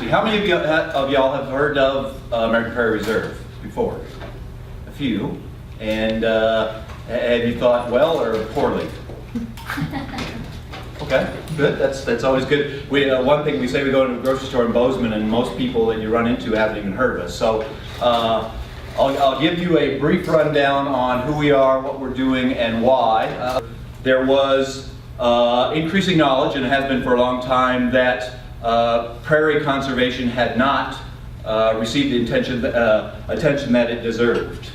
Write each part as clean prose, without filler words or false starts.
interesting. How many of y'all have heard of American Prairie Reserve before? A few. And have you thought well or poorly? Okay, good. That's always good. One thing we say, we go to a grocery store in Bozeman, and most people that you run into haven't even heard of us. So I'll give you a brief rundown on who we are, what we're doing, and why. There was increasing knowledge, and it has been for a long time, that prairie conservation had not received the attention that it deserved.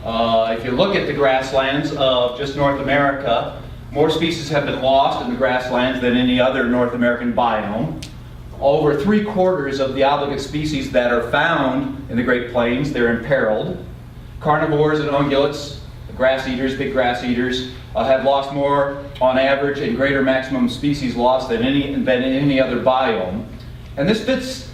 If you look at the grasslands of just North America, more species have been lost in the grasslands than any other North American biome. Over 3/4 of the obligate species that are found in the Great Plains, they're imperiled. Carnivores and ungulates, grass eaters, big grass eaters, have lost more on average and greater maximum species loss than any other biome. And this fits,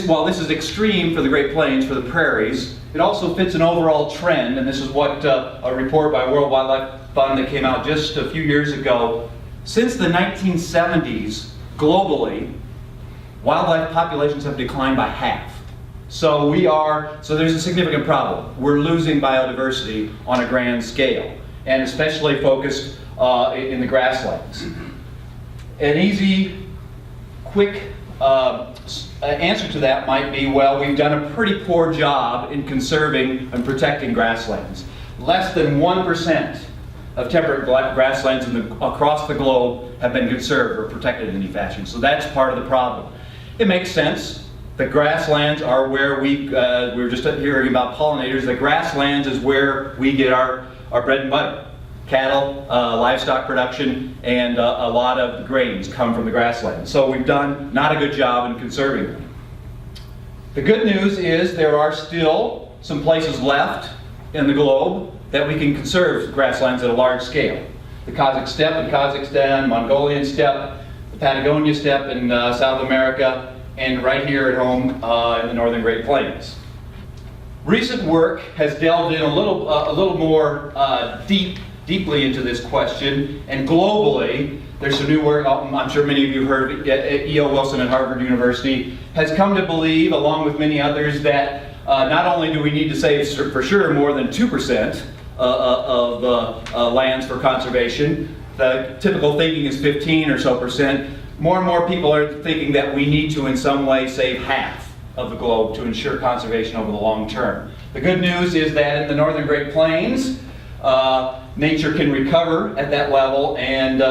while this is extreme for the Great Plains, for the prairies, it also fits an overall trend, and this is what a report by World Wildlife Fund that came out just a few years ago. Since the 1970s, globally, wildlife populations have declined by half. So there's a significant problem. We're losing biodiversity on a grand scale, and especially focused in the grasslands. An easy, quick answer to that might be, well, we've done a pretty poor job in conserving and protecting grasslands. Less than 1% of temperate grasslands across the globe have been conserved or protected in any fashion. So that's part of the problem. It makes sense. The grasslands are where we were just hearing about pollinators. The grasslands is where we get our bread and butter. Cattle, livestock production, and a lot of grains come from the grasslands. So we've done not a good job in conserving them. The good news is there are still some places left in the globe that we can conserve grasslands at a large scale. The Kazakh steppe in Kazakhstan, Mongolian steppe, the Patagonia steppe in South America, and right here at home in the northern Great Plains. Recent work has delved in a little more deeply into this question, and globally, there's some new work. I'm sure many of you have heard of E.O. Wilson at Harvard University, has come to believe, along with many others, that not only do we need to save for sure more than 2% of lands for conservation, the typical thinking is 15 or so percent. More and more people are thinking that we need to in some way save half of the globe to ensure conservation over the long term. The good news is that in the northern Great Plains, nature can recover at that level, and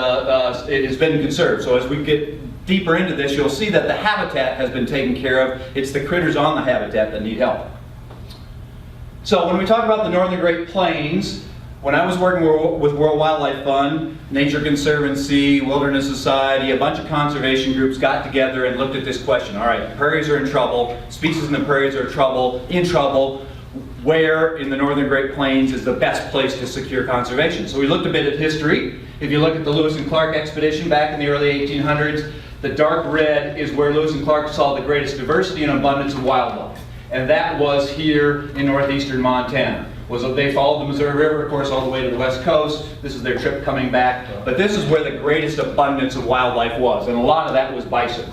it has been conserved. So as we get deeper into this, you'll see that the habitat has been taken care of. It's the critters on the habitat that need help. So when we talk about the northern Great Plains, when I was working with World Wildlife Fund, Nature Conservancy, Wilderness Society, a bunch of conservation groups got together and looked at this question. All right, prairies are in trouble, species in the prairies are in trouble. Where in the northern Great Plains is the best place to secure conservation? So we looked a bit at history. If you look at the Lewis and Clark expedition back in the early 1800s, the dark red is where Lewis and Clark saw the greatest diversity and abundance of wildlife. And that was here in northeastern Montana. They followed the Missouri River, of course, all the way to the west coast. This is their trip coming back. But this is where the greatest abundance of wildlife was, and a lot of that was bison.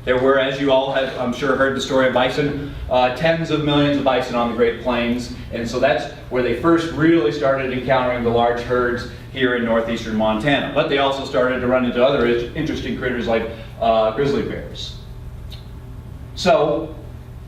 There were, as you all have, I'm sure, heard the story of bison, tens of millions of bison on the Great Plains, and so that's where they first really started encountering the large herds here in northeastern Montana. But they also started to run into other interesting critters like grizzly bears. So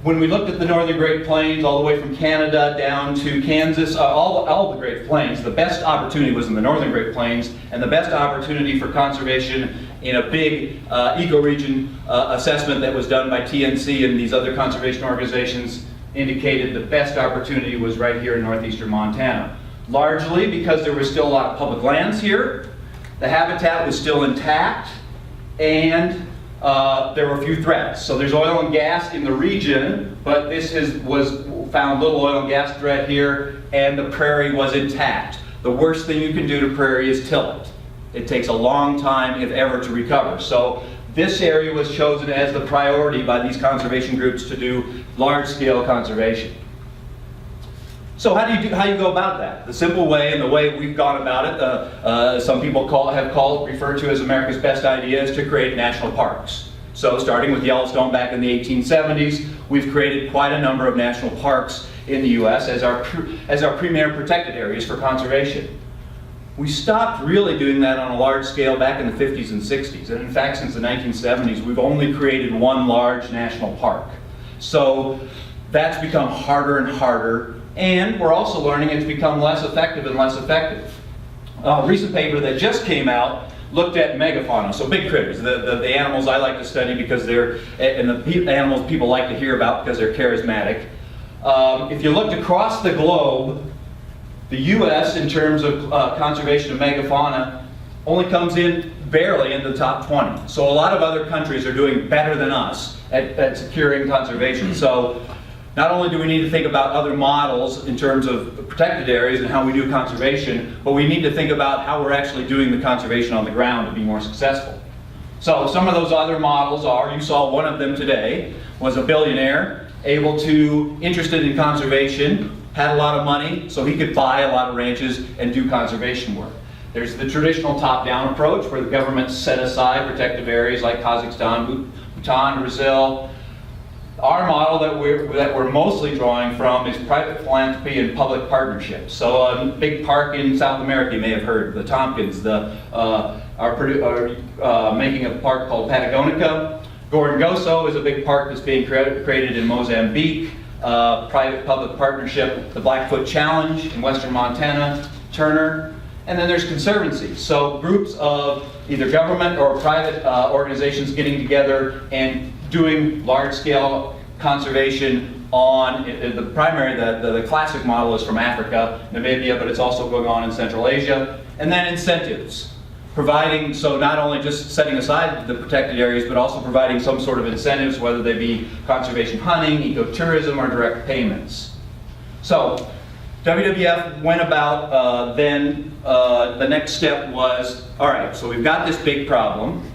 when we looked at the northern Great Plains, all the way from Canada down to Kansas, all the Great Plains, the best opportunity was in the northern Great Plains, and the best opportunity for conservation in a big ecoregion assessment that was done by TNC and these other conservation organizations indicated the best opportunity was right here in northeastern Montana. Largely because there was still a lot of public lands here, the habitat was still intact, and there were a few threats. So there's oil and gas in the region, but was found little oil and gas threat here, and the prairie was intact. The worst thing you can do to prairie is till it. It takes a long time, if ever, to recover. So this area was chosen as the priority by these conservation groups to do large-scale conservation. So how do you go about that? The simple way, and the way we've gone about it, some people refer to as America's best idea, is to create national parks. So starting with Yellowstone back in the 1870s, we've created quite a number of national parks in the U.S. as our premier protected areas for conservation. We stopped really doing that on a large scale back in the 50s and 60s. And in fact, since the 1970s, we've only created one large national park. So that's become harder and harder. And we're also learning it's become less effective and less effective. A recent paper that just came out looked at megafauna, so big critters, the animals I like to study because they're, and the animals people like to hear about because they're charismatic. If you looked across the globe, the U.S. in terms of conservation of megafauna only comes in barely in the top 20. So a lot of other countries are doing better than us at securing conservation. So not only do we need to think about other models in terms of protected areas and how we do conservation, but we need to think about how we're actually doing the conservation on the ground to be more successful. So some of those other models are, you saw one of them today, was a billionaire interested in conservation, had a lot of money, so he could buy a lot of ranches and do conservation work. There's the traditional top-down approach where the government set aside protective areas like Kazakhstan, Bhutan, Brazil. Our model that we're mostly drawing from is private philanthropy and public partnerships. So a big park in South America, you may have heard, the Tompkins, making a park called Patagonica. Gorongoso is a big park that's being created in Mozambique. Private-public partnership, the Blackfoot Challenge in western Montana, Turner. And then there's conservancies. So groups of either government or private organizations getting together and doing large-scale conservation on the classic model is from Africa, Namibia, but it's also going on in Central Asia. And then incentives, providing, so not only just setting aside the protected areas, but also providing some sort of incentives, whether they be conservation hunting, ecotourism, or direct payments. So WWF went about the next step was, all right, so we've got this big problem.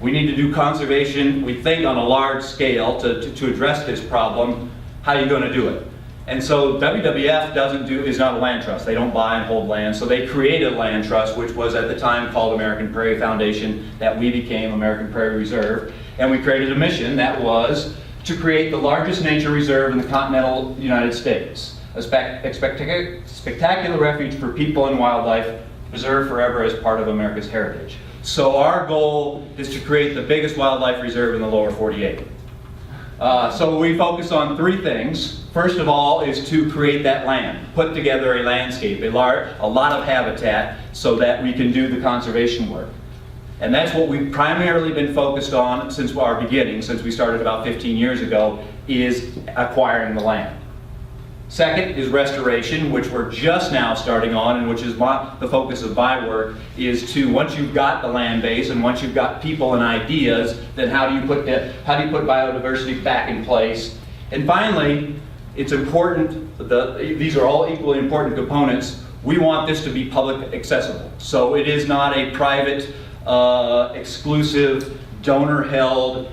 We need to do conservation, we think, on a large scale to address this problem. How are you going to do it? And so WWF is not a land trust. They don't buy and hold land. So they created a land trust, which was at the time called American Prairie Foundation, that we became American Prairie Reserve. And we created a mission that was to create the largest nature reserve in the continental United States. A spectacular refuge for people and wildlife, preserved forever as part of America's heritage. So our goal is to create the biggest wildlife reserve in the lower 48. So we focus on three things. First of all is to create that land, put together a landscape, a lot of habitat so that we can do the conservation work. And that's what we've primarily been focused on since our beginning, since we started about 15 years ago, is acquiring the land. Second is restoration, which we're just now starting on, and which is the focus of my work, is to, once you've got the land base and once you've got people and ideas, then how do you put biodiversity back in place? And finally, it's important, these are all equally important components, we want this to be public accessible. So it is not a private, exclusive, donor-held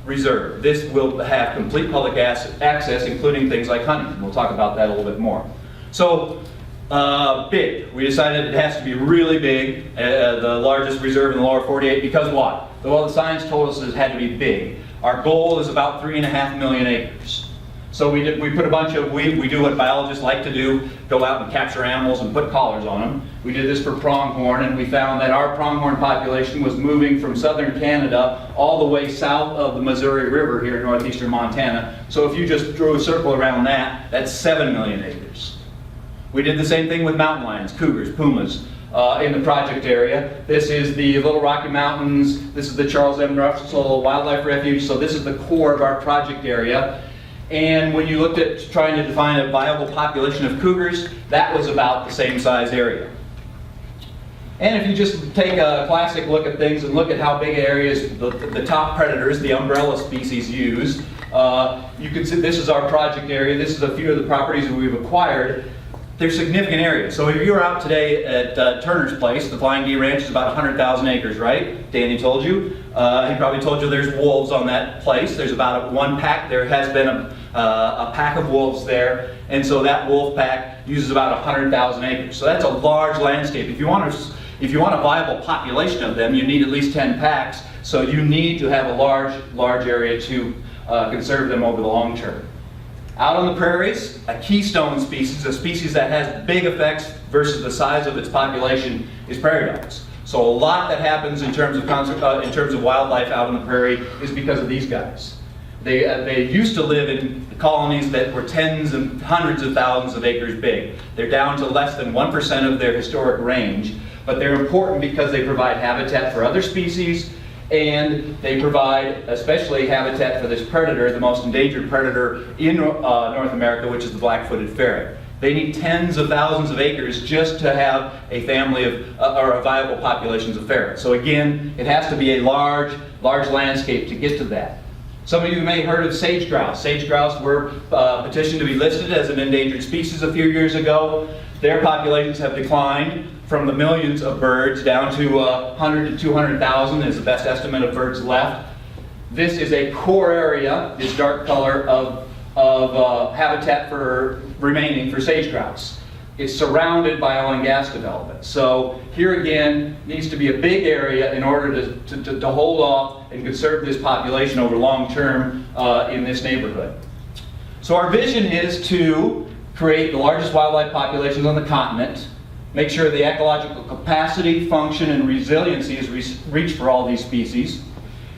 reserve. This will have complete public access, including things like hunting. We'll talk about that a little bit more. So, big. We decided it has to be really big, the largest reserve in the lower 48, because what? Well, the science told us it had to be big. Our goal is about 3.5 million acres. So we put a bunch of, we do what biologists like to do, go out and capture animals and put collars on them. We did this for pronghorn, and we found that our pronghorn population was moving from southern Canada all the way south of the Missouri River here in northeastern Montana. So if you just drew a circle around that, that's 7 million acres. We did the same thing with mountain lions, cougars, pumas, in the project area. This is the Little Rocky Mountains, this is the Charles M. Russell Wildlife Refuge, so this is the core of our project area. And when you looked at trying to define a viable population of cougars, that was about the same size area. And if you just take a classic look at things and look at how big areas the top predators, the umbrella species, use, you can see this is our project area. This is a few of the properties that we've acquired. They're significant areas. So if you were out today at Turner's place, the Flying D Ranch is about 100,000 acres, right? Danny told you. He probably told you there's wolves on that place. There's about one pack. There has been a pack of wolves there. And so that wolf pack uses about 100,000 acres. So that's a large landscape. If you want a viable population of them, you need at least 10 packs. So you need to have a large area to conserve them over the long term. Out on the prairies, a keystone species, a species that has big effects versus the size of its population, is prairie dogs. So a lot that happens in terms of wildlife out on the prairie is because of these guys. They used to live in colonies that were tens and hundreds of thousands of acres big. They're down to less than 1% of their historic range, but they're important because they provide habitat for other species, and they provide especially habitat for this predator, the most endangered predator in North America, which is the black-footed ferret. They need tens of thousands of acres just to have a family of, or a viable populations of ferrets. So again, it has to be a large landscape to get to that. Some of you may have heard of sage grouse. Sage grouse were petitioned to be listed as an endangered species a few years ago. Their populations have declined from the millions of birds down to 100 to 200,000 is the best estimate of birds left. This is a core area, this dark color, of habitat remaining for sage grouse. It's surrounded by oil and gas development. So here again, needs to be a big area in order to hold off and conserve this population over long term in this neighborhood. So our vision is to create the largest wildlife populations on the continent, make sure the ecological capacity, function, and resiliency is reached for all these species,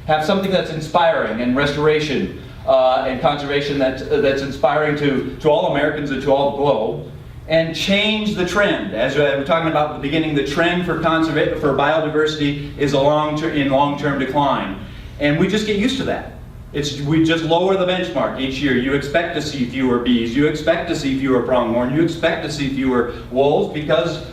have something that's inspiring and restoration and conservation that's inspiring to all Americans and to all the globe, and change the trend. As we were talking about at the beginning, the trend for biodiversity is in long-term decline. And we just get used to that. We just lower the benchmark each year. You expect to see fewer bees, you expect to see fewer pronghorn, you expect to see fewer wolves, because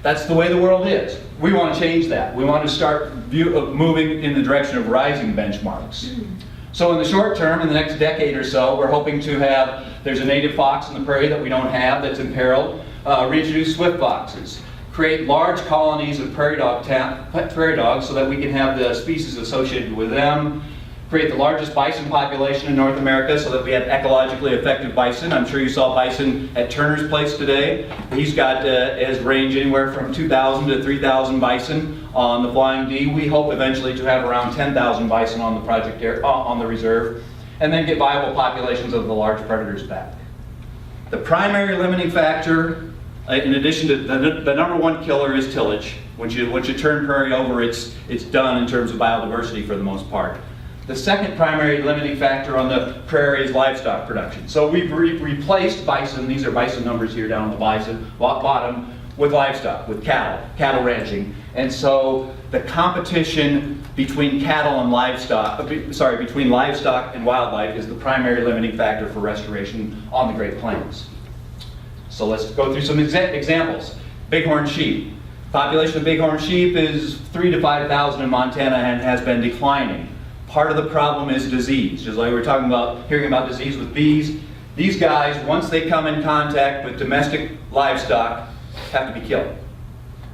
that's the way the world is. We want to change that. We want to start moving in the direction of rising benchmarks. So in the short term, in the next decade or so, we're hoping to have, there's a native fox in the prairie that we don't have that's imperiled, reintroduce swift foxes, create large colonies of prairie dogs so that we can have the species associated with them, create the largest bison population in North America so that we have ecologically effective bison. I'm sure you saw bison at Turner's Place today. He's got his range anywhere from 2,000 to 3,000 bison on the Flying D. We hope eventually to have around 10,000 bison on the project on the reserve, and then get viable populations of the large predators back. The primary limiting factor, in addition to the number one killer, is tillage. Once you turn prairie over, it's done in terms of biodiversity for the most part. The second primary limiting factor on the prairie is livestock production. So we've replaced bison, these are bison numbers here down on the bottom, with livestock, with cattle ranching. And so the competition between cattle and livestock, between livestock and wildlife is the primary limiting factor for restoration on the Great Plains. So let's go through some examples. Bighorn sheep. Population of bighorn sheep is 3,000 to 5,000 in Montana and has been declining. Part of the problem is disease. Just like we were talking about, hearing about disease with bees, these guys, once they come in contact with domestic livestock, have to be killed.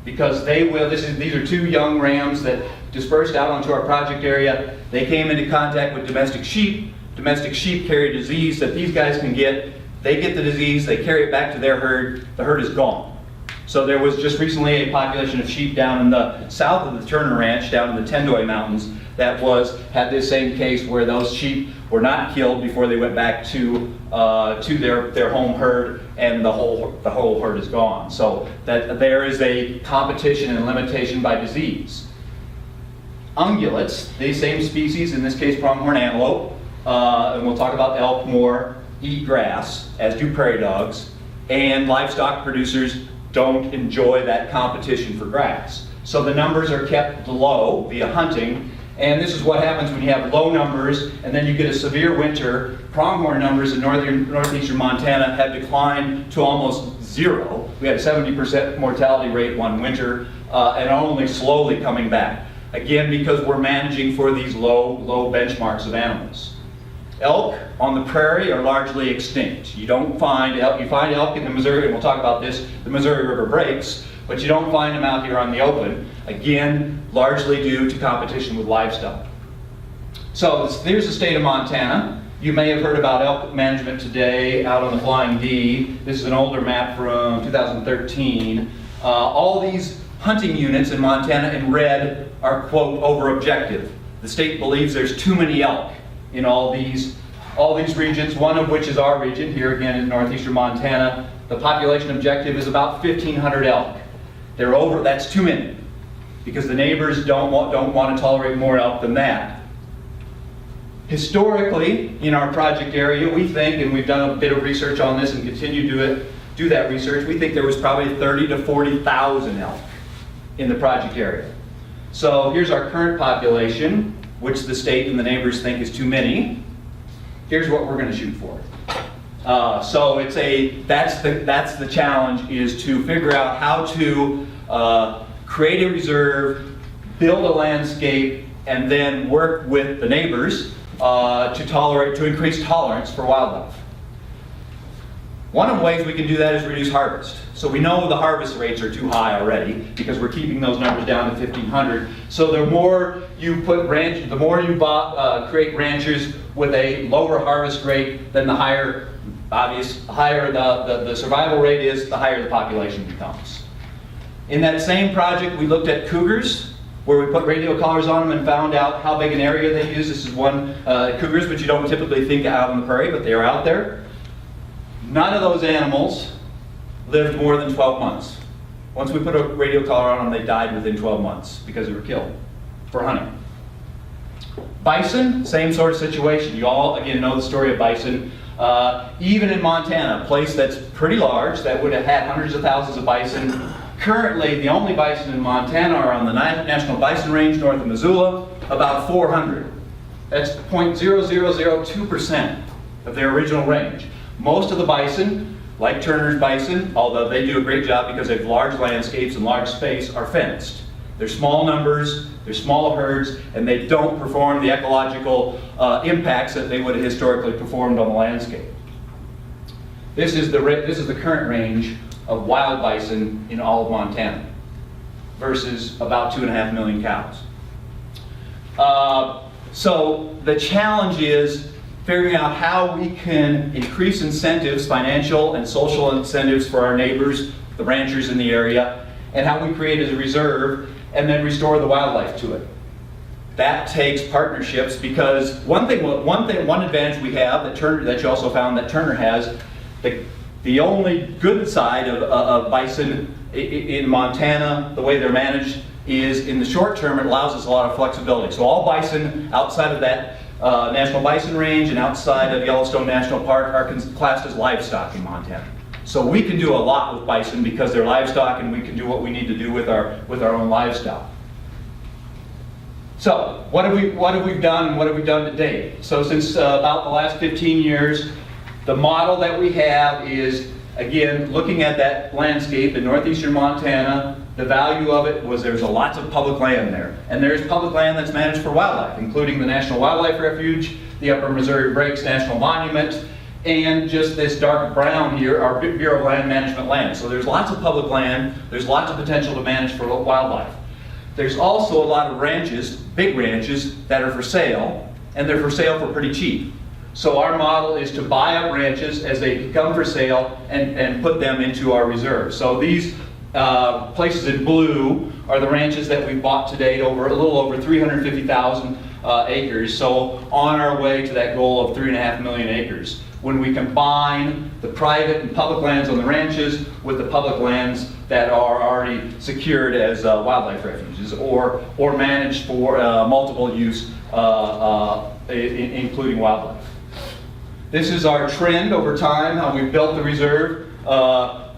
Because they will, these are two young rams that dispersed out onto our project area. They came into contact with domestic sheep. Domestic sheep carry disease that these guys can get. They get the disease, they carry it back to their herd, the herd is gone. So there was just recently a population of sheep down in the south of the Turner Ranch, down in the Tendoy Mountains, that had this same case where those sheep were not killed before they went back to their home herd, and the whole herd is gone. So that there is a competition and limitation by disease. Ungulates, the same species, in this case pronghorn antelope, and we'll talk about elk more, eat grass, as do prairie dogs, and livestock producers don't enjoy that competition for grass. So the numbers are kept low via hunting. And this is what happens when you have low numbers and then you get a severe winter. Pronghorn numbers in northeastern Montana have declined to almost zero. We had a 70% mortality rate one winter and only slowly coming back. Again, because we're managing for these low benchmarks of animals. Elk on the prairie are largely extinct. You don't find elk, you find elk in the Missouri, and we'll talk about this, the Missouri River breaks, but you don't find them out here on the open. Again, largely due to competition with livestock. So there's the state of Montana. You may have heard about elk management today out on the Flying D. This is an older map from 2013. All these hunting units in Montana in red are, quote, over objective. the state believes there's too many elk in all these regions, one of which is our region, here again in northeastern Montana. The population objective is about 1,500 elk. They're over, that's too many, because the neighbors don't want to tolerate more elk than that. Historically, in our project area, we think, and we've done a bit of research on this and continue to do that research, we think there was probably 30,000 to 40,000 elk in the project area. So here's our current population, which the state and the neighbors think is too many. Here's what we're going to shoot for. So that's the challenge, is to figure out how to create a reserve, build a landscape, and then work with the neighbors to increase tolerance for wildlife. One of the ways we can do that is reduce harvest. So we know the harvest rates are too high already because we're keeping those numbers down to 1,500. So the more you put the more you create ranches with a lower harvest rate, then the higher the survival rate is, the higher the population becomes. In that same project, we looked at cougars, where we put radio collars on them and found out how big an area they use. This is one cougars, which you don't typically think out on the prairie, but they are out there. None of those animals lived more than 12 months. Once we put a radio collar on them, they died within 12 months because they were killed for hunting. Bison, same sort of situation. You all, again, know the story of bison. Even in Montana, a place that's pretty large, that would have had hundreds of thousands of bison. Currently, the only bison in Montana are on the National Bison Range north of Missoula, about 400. That's 0.0002% of their original range. Most of the bison, like Turner's bison, although they do a great job because they have large landscapes and large space, are fenced. They're small numbers, they're small herds, and they don't perform the ecological impacts that they would have historically performed on the landscape. This is the current range of wild bison in all of Montana versus about 2.5 million cows. So the challenge is figuring out how we can increase incentives, financial and social incentives for our neighbors, the ranchers in the area, and how we create a reserve and then restore the wildlife to it. That takes partnerships, because one advantage we have that you also found that Turner has, the only good side of bison in Montana, the way they're managed, is in the short term it allows us a lot of flexibility. So all bison outside of that National Bison Range and outside of Yellowstone National Park are classed as livestock in Montana. So we can do a lot with bison because they're livestock, and we can do what we need to do with our own livestock. So what have we done, and what have we done to date? So since about the last 15 years, the model that we have is, again, looking at that landscape in northeastern Montana. The value of it was there's lots of public land there. And there's public land that's managed for wildlife, including the National Wildlife Refuge, the Upper Missouri Breaks National Monument, and just this dark brown here, our Bureau of Land Management land. So there's lots of public land, there's lots of potential to manage for wildlife. There's also a lot of ranches, big ranches, that are for sale, and they're for sale for pretty cheap. So our model is to buy up ranches as they become for sale and put them into our reserve. So these places in blue are the ranches that we've bought to date, over a little over 350,000 acres. So on our way to that goal of 3.5 million acres. When we combine the private and public lands on the ranches with the public lands that are already secured as wildlife refuges or managed for multiple use, including wildlife. This is our trend over time, how we've built the reserve.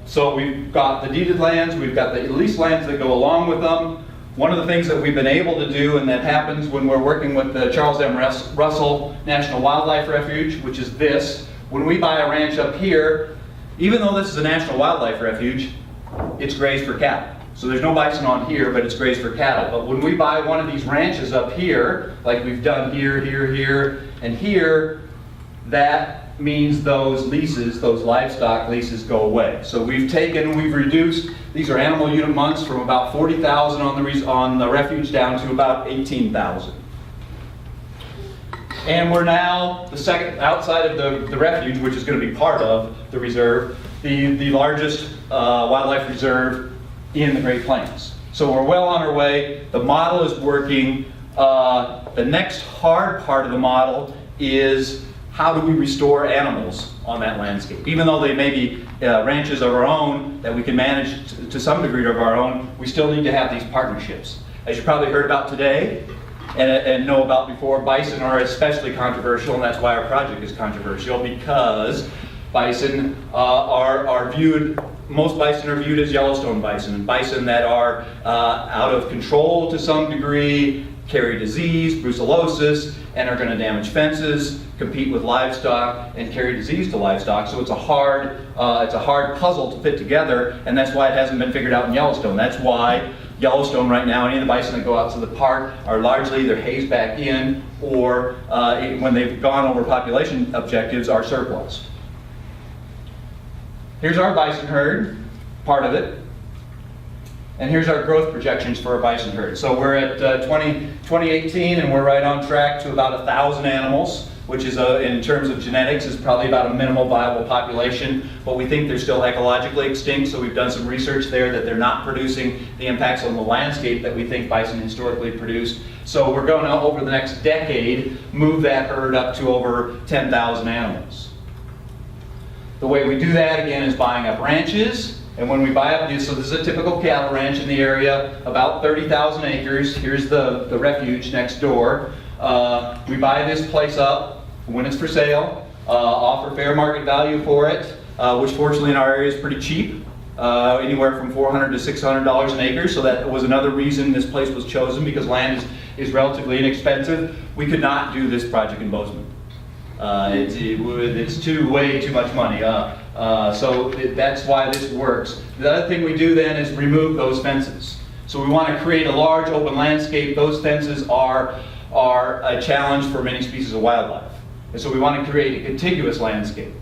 So we've got the deeded lands, we've got the leased lands that go along with them. One of the things that we've been able to do, and that happens when we're working with the Charles M. Russell National Wildlife Refuge, which is this. When we buy a ranch up here, even though this is a National Wildlife Refuge, it's grazed for cattle. So there's no bison on here, but it's grazed for cattle. But when we buy one of these ranches up here, like we've done here, and here, that means those leases, those livestock leases, go away. So we've reduced, these are animal unit months, from about 40,000 on the refuge down to about 18,000. And we're now the second, outside of the refuge, which is going to be part of the reserve, the largest wildlife reserve in the Great Plains. So we're well on our way. The model is working. The next hard part of the model is how do we restore animals on that landscape? Even though they may be ranches of our own that we can manage to some degree of our own, we still need to have these partnerships. As you probably heard about today and know about before, bison are especially controversial, and that's why our project is controversial, because bison are viewed, most bison are viewed as Yellowstone bison, and bison that are out of control to some degree, carry disease, brucellosis, and are going to damage fences, compete with livestock, and carry disease to livestock. So it's a hard puzzle to fit together, and that's why it hasn't been figured out in Yellowstone. That's why Yellowstone right now, any of the bison that go out to the park are largely either hazed back in, or when they've gone over population objectives, are surplus. Here's our bison herd, part of it. And here's our growth projections for our bison herd. So we're at 2018, and we're right on track to about 1,000 animals, which is, in terms of genetics, is probably about a minimal viable population. But we think they're still ecologically extinct, so we've done some research there that they're not producing the impacts on the landscape that we think bison historically produced. So we're going to, over the next decade, move that herd up to over 10,000 animals. The way we do that, again, is buying up ranches. And when we buy up these, so this is a typical cattle ranch in the area, about 30,000 acres. Here's the refuge next door. We buy this place up when it's for sale, offer fair market value for it, which fortunately in our area is pretty cheap, anywhere from $400 to $600 an acre. So that was another reason this place was chosen, because land is relatively inexpensive. We could not do this project in Bozeman. It's way too much money. So that's why this works. The other thing we do then is remove those fences. So we want to create a large open landscape. Those fences are a challenge for many species of wildlife. And so we want to create a contiguous landscape.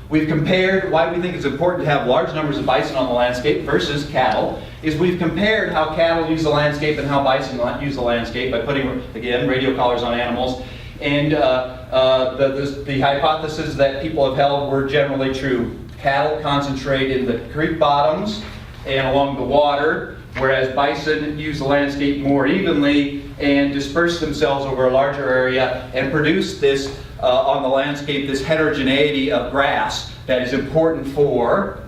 We've compared why we think it's important to have large numbers of bison on the landscape versus cattle, is we've compared how cattle use the landscape and how bison use the landscape by putting, again, radio collars on animals. And the hypothesis that people have held were generally true. Cattle concentrate in the creek bottoms and along the water, whereas bison use the landscape more evenly and disperse themselves over a larger area and produce this, on the landscape, this heterogeneity of grass that is important for,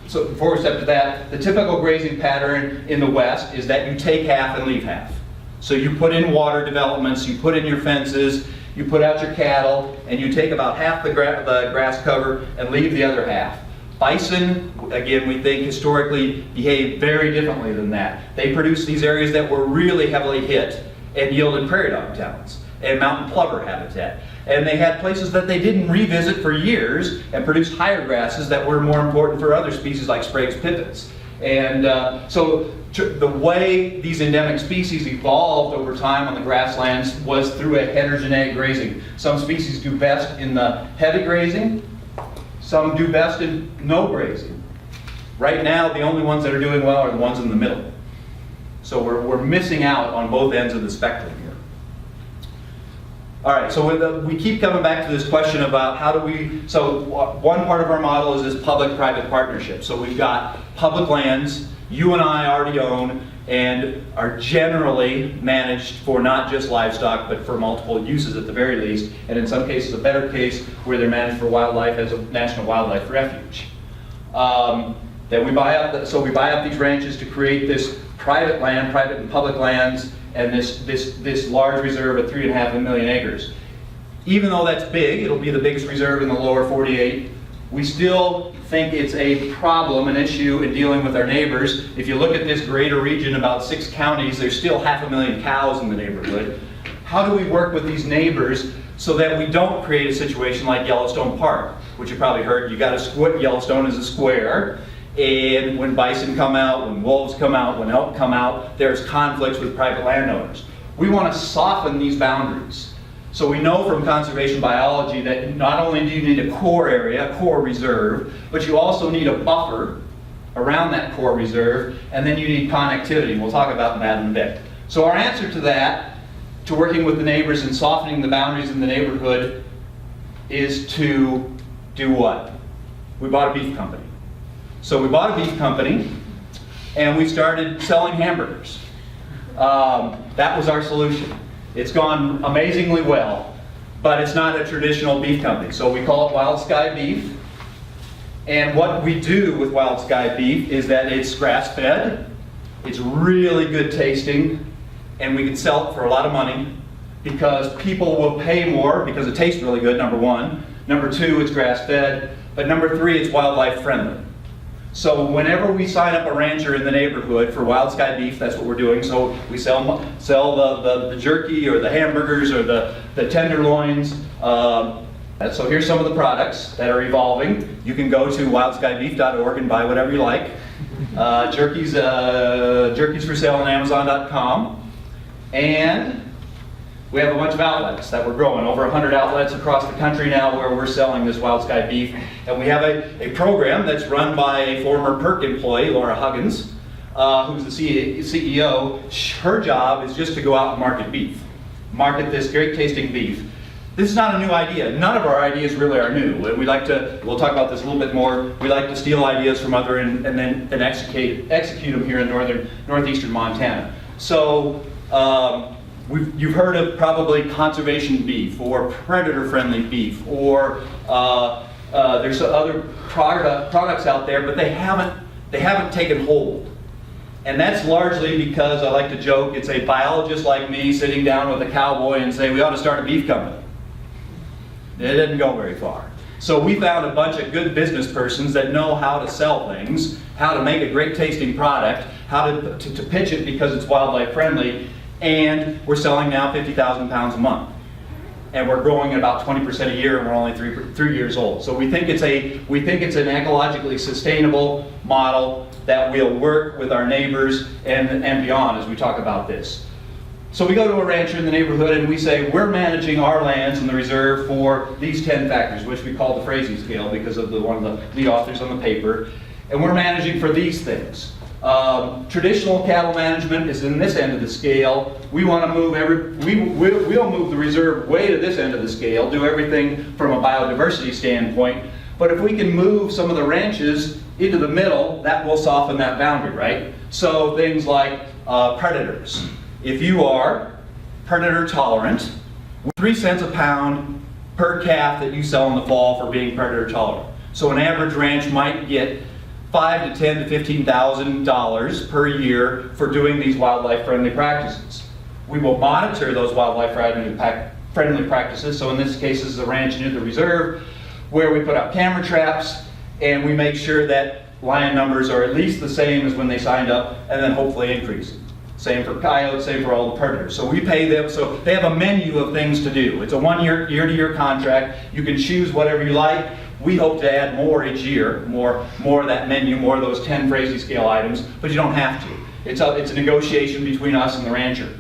so before we step to that, the typical grazing pattern in the West is that you take half and leave half. So you put in water developments, you put in your fences, you put out your cattle, and you take about half the grass cover and leave the other half. Bison, again, we think historically behave very differently than that. They produce these areas that were really heavily hit and yielded prairie dog towns and mountain plover habitat. And they had places that they didn't revisit for years and produced higher grasses that were more important for other species like Sprague's pipits. And so the way these endemic species evolved over time on the grasslands was through a heterogeneous grazing. Some species do best in the heavy grazing, some do best in no grazing. Right now, the only ones that are doing well are the ones in the middle. So we're missing out on both ends of the spectrum here. All right, so we keep coming back to this question about how do we, so one part of our model is this public-private partnership. So we've got public lands you and I already own and are generally managed for not just livestock, but for multiple uses at the very least, and in some cases a better case where they're managed for wildlife as a national wildlife refuge. Then we buy up, so we buy up these ranches to create this private land, private and public lands, and this large reserve of 3.5 million acres. Even though that's big, it'll be the biggest reserve in the lower 48, we still think it's a problem, an issue in dealing with our neighbors. If you look at this greater region, about 6 counties, there's still 500,000 cows in the neighborhood. How do we work with these neighbors so that we don't create a situation like Yellowstone Park, which you probably heard, you got a square, Yellowstone is a square, and when bison come out, when wolves come out, when elk come out, there's conflicts with private landowners. We want to soften these boundaries. So we know from conservation biology that not only do you need a core area, a core reserve, but you also need a buffer around that core reserve, and then you need connectivity. We'll talk about that in a bit. So our answer to that, to working with the neighbors and softening the boundaries in the neighborhood, is to do what? We bought a beef company. So we bought a beef company, and we started selling hamburgers. That was our solution. It's gone amazingly well, but it's not a traditional beef company. So we call it Wild Sky Beef. And what we do with Wild Sky Beef is that it's grass-fed, it's really good tasting, and we can sell it for a lot of money because people will pay more because it tastes really good, number one. Number two, it's grass-fed. But number three, it's wildlife friendly. So whenever we sign up a rancher in the neighborhood for Wild Sky Beef, that's what we're doing. So we sell the jerky or the hamburgers or the tenderloins. So here's some of the products that are evolving. You can go to wildskybeef.org and buy whatever you like. Jerky's for sale on Amazon.com. And we have a bunch of outlets that we're growing. Over 100 outlets across the country now where we're selling this Wild Sky Beef. And we have a program that's run by a former PERC employee, Laura Huggins, who's the CEO. Her job is just to go out and market beef. Market this great tasting beef. This is not a new idea. None of our ideas really are new. And we'll talk about this a little bit more. We like to steal ideas from other and then execute them here in northeastern Montana. So you've heard of probably conservation beef or predator-friendly beef, or there's other products out there, but they haven't taken hold. And that's largely because, I like to joke, it's a biologist like me sitting down with a cowboy and say, we ought to start a beef company. It didn't go very far. So we found a bunch of good business persons that know how to sell things, how to make a great tasting product, how to pitch it because it's wildlife friendly, and we're selling now 50,000 pounds a month. And we're growing at about 20% a year, and we're only three years old. So we think it's an ecologically sustainable model that will work with our neighbors and beyond as we talk about this. So we go to a rancher in the neighborhood and we say, we're managing our lands in the reserve for these 10 factors, which we call the Frazee scale because of one of the lead authors on the paper. And we're managing for these things. Traditional cattle management is in this end of the scale. We want to move we'll move the reserve way to this end of the scale, do everything from a biodiversity standpoint. But if we can move some of the ranches into the middle, that will soften that boundary, right? So things like predators. If you are predator tolerant, 3 cents a pound per calf that you sell in the fall for being predator tolerant. So an average ranch might get $5,000 to $10,000 to $15,000 per year for doing these wildlife friendly practices. We will monitor those wildlife friendly practices. So in this case, this is a ranch near the reserve where we put out camera traps and we make sure that lion numbers are at least the same as when they signed up, and then hopefully increasing. Same for coyotes, same for all the predators. So we pay them, so they have a menu of things to do. It's a year-to-year contract. You can choose whatever you like. We hope to add more each year, more of that menu, more of those 10 Frazee scale items, but you don't have to. It's a negotiation between us and the rancher.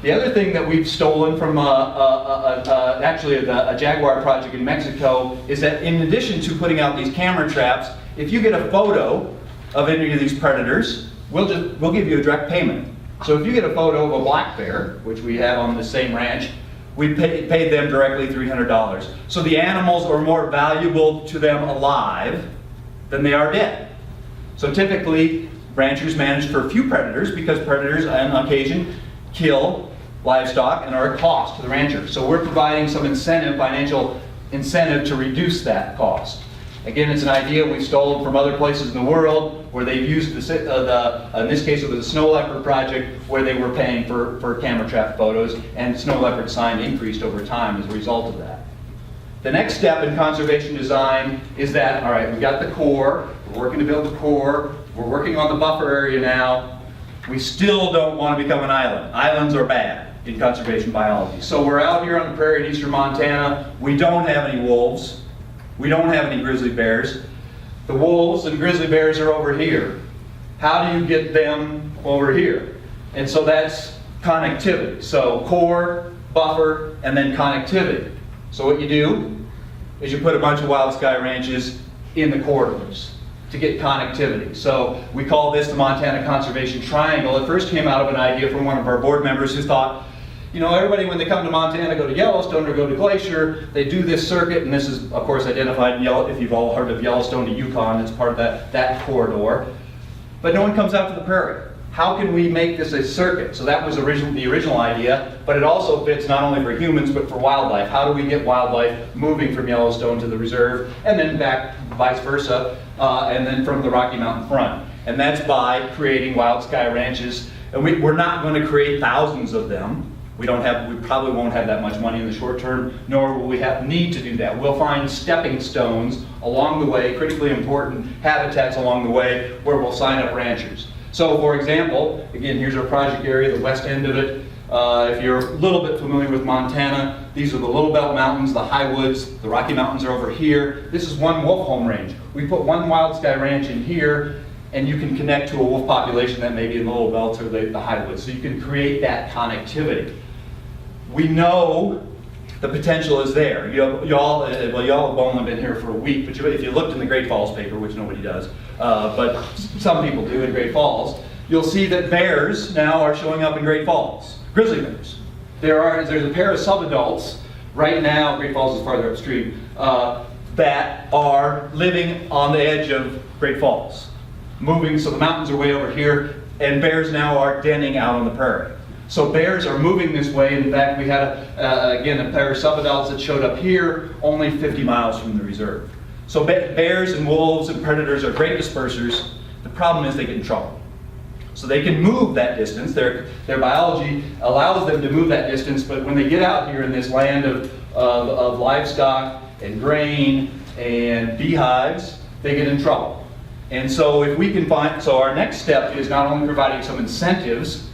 The other thing that we've stolen from actually a jaguar project in Mexico is that in addition to putting out these camera traps, if you get a photo of any of these predators, we'll give you a direct payment. So if you get a photo of a black bear, which we have on the same ranch, we paid them directly $300. So the animals are more valuable to them alive than they are dead. So typically, ranchers manage for a few predators because predators on occasion kill livestock and are a cost to the rancher. So we're providing some financial incentive to reduce that cost. Again, it's an idea we've stolen from other places in the world where they've used in this case it was a snow leopard project where they were paying for camera trap photos, and snow leopard sign increased over time as a result of that. The next step in conservation design is that, all right, we've got the core, we're working to build the core, we're working on the buffer area now. We still don't want to become an island. Islands are bad in conservation biology. So we're out here on the prairie in eastern Montana. We don't have any wolves. We don't have any grizzly bears. The wolves and grizzly bears are over here. How do you get them over here? And so that's connectivity. So core, buffer, and then connectivity. So what you do is you put a bunch of wild sky ranches in the corridors to get connectivity. So we call this the Montana Conservation Triangle. It first came out of an idea from one of our board members who thought, you know, everybody when they come to Montana go to Yellowstone or go to Glacier, they do this circuit, and this is of course identified in if you've all heard of Yellowstone to Yukon, it's part of that corridor. But no one comes out to the prairie. how can we make this a circuit? So that was the original idea, but it also fits not only for humans, but for wildlife. How do we get wildlife moving from Yellowstone to the reserve, and then back, vice versa, and then from the Rocky Mountain front? And that's by creating wild sky ranches. And we're not going to create thousands of them. We probably won't have that much money in the short term, nor will we need to do that. We'll find stepping stones along the way, critically important habitats along the way, where we'll sign up ranchers. So for example, again, here's our project area, the west end of it. If you're a little bit familiar with Montana, these are the Little Belt Mountains, the high woods, the Rocky Mountains are over here. This is one wolf home range. We put one wild sky ranch in here, and you can connect to a wolf population that may be in the Little Belt or the high woods. So you can create that connectivity. We know the potential is there. Y'all have only been here for a week, but if you looked in the Great Falls paper, which nobody does, but some people do in Great Falls, you'll see that bears now are showing up in Great Falls. Grizzly bears. There's a pair of subadults right now, Great Falls is farther upstream, that are living on the edge of Great Falls. Moving, so the mountains are way over here, and bears now are denning out on the prairie. So bears are moving this way. In fact, we had, again, a pair of subadults that showed up here, only 50 miles from the reserve. So bears and wolves and predators are great dispersers. The problem is they get in trouble. So they can move that distance. Their biology allows them to move that distance, but when they get out here in this land of livestock and grain and beehives, they get in trouble. And so if we can so our next step is not only providing some incentives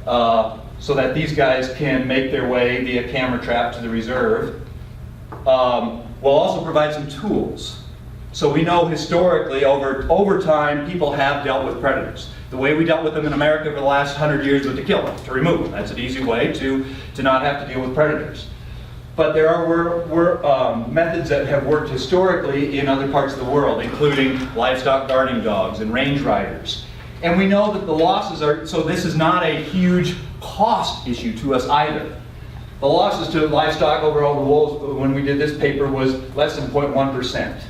so that these guys can make their way via camera trap to the reserve, we'll also provide some tools. So we know historically, over time, people have dealt with predators. The way we dealt with them in America for the last 100 years was to kill them, to remove them. That's an easy way to not have to deal with predators. But there are methods that have worked historically in other parts of the world, including livestock guarding dogs and range riders. And we know that the losses so this is not a huge cost issue to us either. The losses to livestock over all the wolves when we did this paper was less than 0.1%.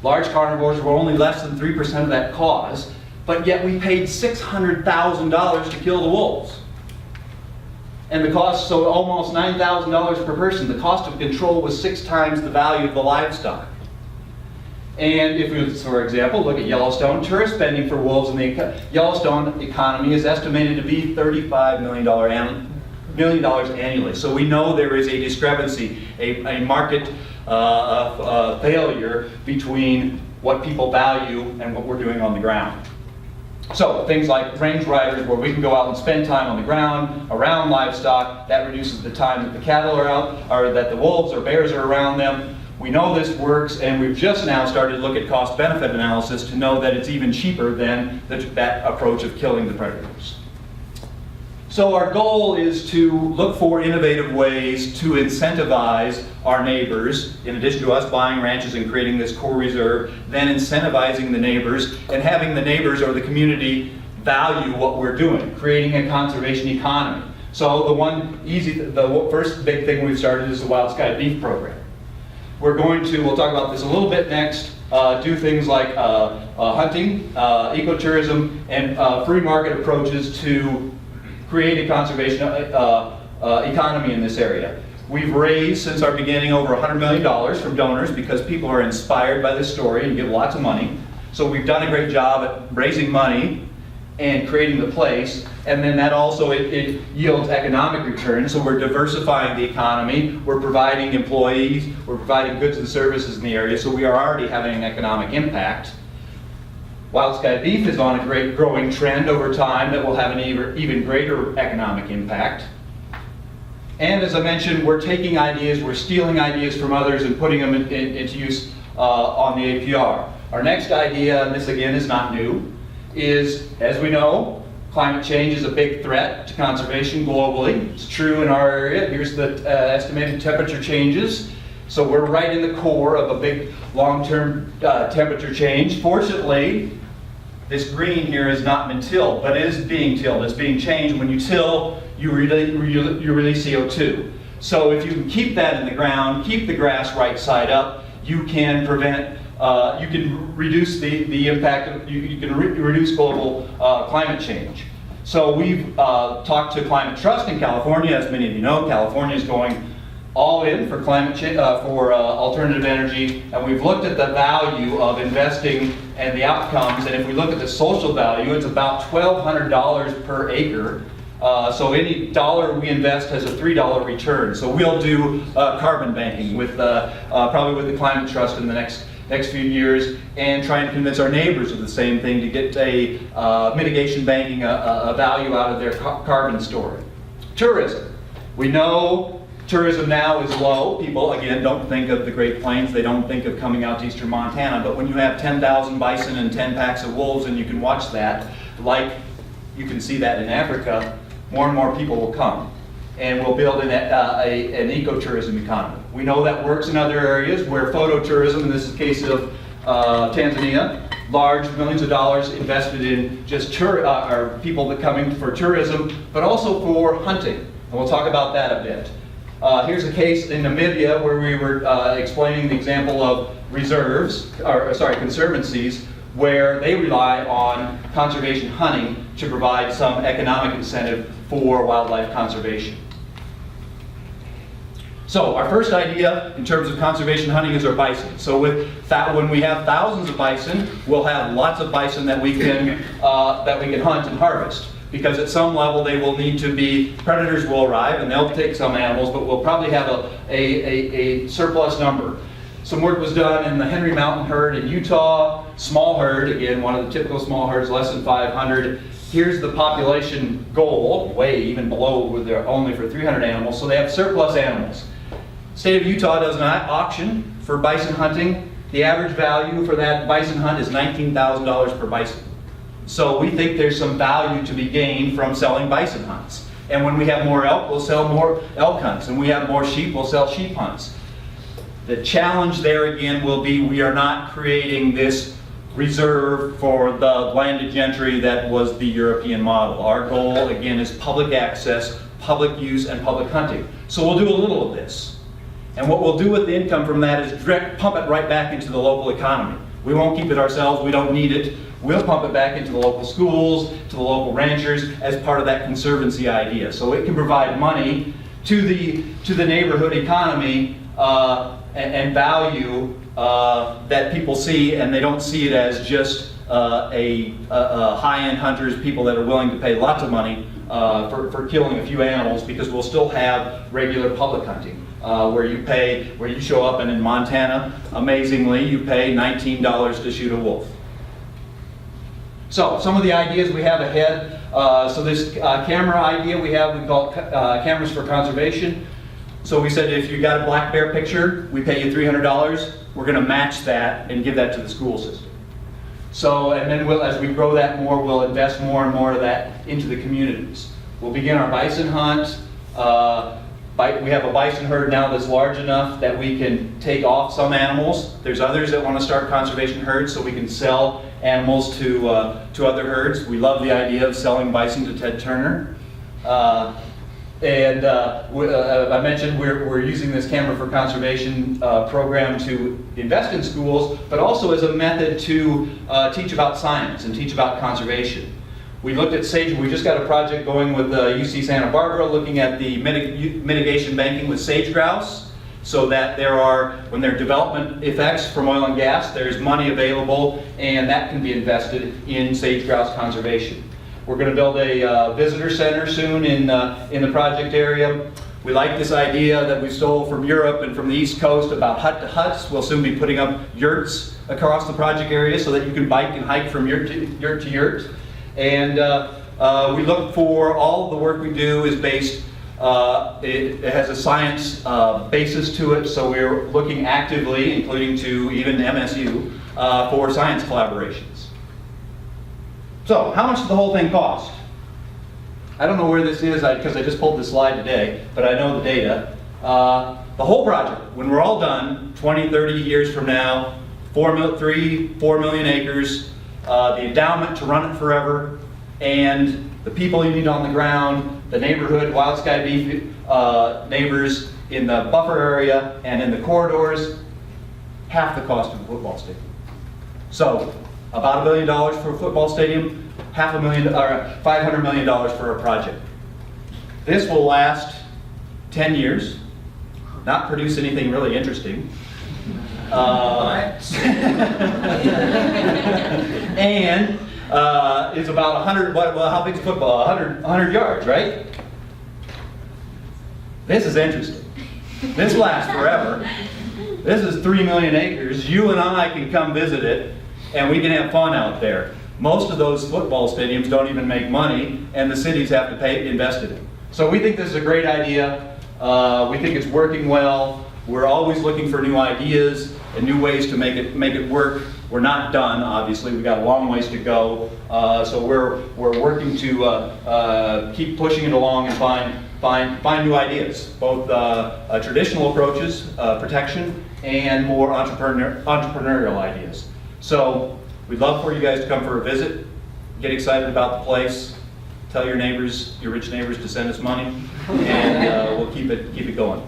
Large carnivores were only less than 3% of that cause, but yet we paid $600,000 to kill the wolves. And the cost, so almost $9,000 per person. The cost of control was 6 times the value of the livestock. And if we, for example, look at Yellowstone, tourist spending for wolves in the Yellowstone economy is estimated to be $35 million annually. So we know there is a discrepancy, a market failure between what people value and what we're doing on the ground. So things like range riders, where we can go out and spend time on the ground around livestock, that reduces the time that the cattle are out, or that the wolves or bears are around them. We know this works, and we've just now started to look at cost-benefit analysis to know that it's even cheaper than that approach of killing the predators. So our goal is to look for innovative ways to incentivize our neighbors, in addition to us buying ranches and creating this core reserve, then incentivizing the neighbors and having the neighbors or the community value what we're doing, creating a conservation economy. So the first big thing we've started is the Wild Sky Beef program. We'll talk about this a little bit next, do things like hunting, ecotourism, and free market approaches to create a conservation economy in this area. We've raised, since our beginning, over $100 million from donors because people are inspired by this story and give lots of money. So we've done a great job at raising money and creating the place, and then that also it yields economic returns. So we're diversifying the economy, we're providing employees, we're providing goods and services in the area, so we are already having an economic impact. Wild Sky Beef is on a great growing trend over time that will have an even greater economic impact. And as I mentioned, we're taking ideas, we're stealing ideas from others and putting them into use on the APR. Our next idea, and this again is not new, is, as we know, climate change is a big threat to conservation globally. It's true in our area. Here's the estimated temperature changes. So we're right in the core of a big long-term temperature change. Fortunately, this green here has not been tilled, but it is being tilled. It's being changed. When you till, you release CO2. So if you can keep that in the ground, keep the grass right side up, you can prevent, you can reduce the impact, you can reduce global climate change. So we've talked to Climate Trust in California. As many of you know, California is going all in for climate change, for alternative energy, and we've looked at the value of investing and the outcomes. And if we look at the social value, it's about $1,200 per acre. So any dollar we invest has a $3 return. So we'll do carbon banking with probably with the Climate Trust in the next few years, and try and convince our neighbors of the same thing to get a mitigation banking, a value out of their carbon story. Tourism. We know tourism now is low. People, again, don't think of the Great Plains. They don't think of coming out to eastern Montana. But when you have 10,000 bison and 10 packs of wolves, and you can watch that, like you can see that in Africa, more and more people will come. And we'll build an ecotourism economy. We know that works in other areas where phototourism, and this is the case of Tanzania, large millions of dollars invested in just people that come in for tourism, but also for hunting. And we'll talk about that a bit. Here's a case in Namibia where we were explaining the example of conservancies, where they rely on conservation hunting to provide some economic incentive for wildlife conservation. So our first idea in terms of conservation hunting is our bison. So when we have thousands of bison, we'll have lots of bison that we can hunt and harvest. Because at some level they will need to be, predators will arrive and they'll take some animals, but we'll probably have a surplus number. Some work was done in the Henry Mountain herd in Utah, small herd, again, one of the typical small herds, less than 500. Here's the population goal, way even below where they're only for 300 animals, so they have surplus animals. State of Utah does an auction for bison hunting. The average value for that bison hunt is $19,000 per bison. So we think there's some value to be gained from selling bison hunts. And when we have more elk, we'll sell more elk hunts. And we have more sheep, we'll sell sheep hunts. The challenge there again will be we are not creating this reserve for the landed gentry that was the European model. Our goal again is public access, public use, and public hunting. So we'll do a little of this. And what we'll do with the income from that is pump it right back into the local economy. We won't keep it ourselves, we don't need it. We'll pump it back into the local schools, to the local ranchers, as part of that conservancy idea. So it can provide money to the neighborhood economy and value that people see, and they don't see it as just high-end hunters, people that are willing to pay lots of money for killing a few animals, because we'll still have regular public hunting. Where you show up, and in Montana, amazingly, you pay $19 to shoot a wolf. So some of the ideas we have ahead. So this camera idea we call cameras for conservation. So we said if you got a black bear picture, we pay you $300. We're going to match that and give that to the school system. So, and then as we grow that more, we'll invest more and more of that into the communities. We'll begin our bison hunt. We have a bison herd now that's large enough that we can take off some animals. There's others that want to start conservation herds, so we can sell animals to other herds. We love the idea of selling bison to Ted Turner. I mentioned we're using this camera for conservation program to invest in schools, but also as a method to teach about science and teach about conservation. We looked at sage. We just got a project going with UC Santa Barbara looking at the mitigation banking with sage grouse, so that when there are development effects from oil and gas, there's money available, and that can be invested in sage grouse conservation. We're going to build a visitor center soon in the project area. We like this idea that we stole from Europe and from the East Coast about hut to huts. We'll soon be putting up yurts across the project area so that you can bike and hike from yurt to yurt. And we look for all of the work we do is based, it has a science basis to it, so we're looking actively, including to even MSU, for science collaborations. So, how much did the whole thing cost? I don't know where this is because I just pulled this slide today, but I know the data. The whole project, when we're all done, 20, 30 years from now, 4 million acres, the endowment to run it forever, and the people you need on the ground, the neighborhood, wild sky beef neighbors in the buffer area and in the corridors, half the cost of a football stadium. So, about $1 billion for a football stadium, $500 million for a project. This will last 10 years, not produce anything really interesting. And is about 100, well, how big is football? 100 yards, right? This is interesting. This lasts forever. This is 3 million acres. You and I can come visit it, and we can have fun out there. Most of those football stadiums don't even make money, and the cities have to invest in it. So we think this is a great idea. We think it's working well. We're always looking for new ideas and new ways to make it work. We're not done, obviously. We've got a long ways to go. So we're working to keep pushing it along and find new ideas, both traditional approaches, protection, and more entrepreneurial ideas. So we'd love for you guys to come for a visit, get excited about the place, tell your neighbors, your rich neighbors, to send us money, and we'll keep it going.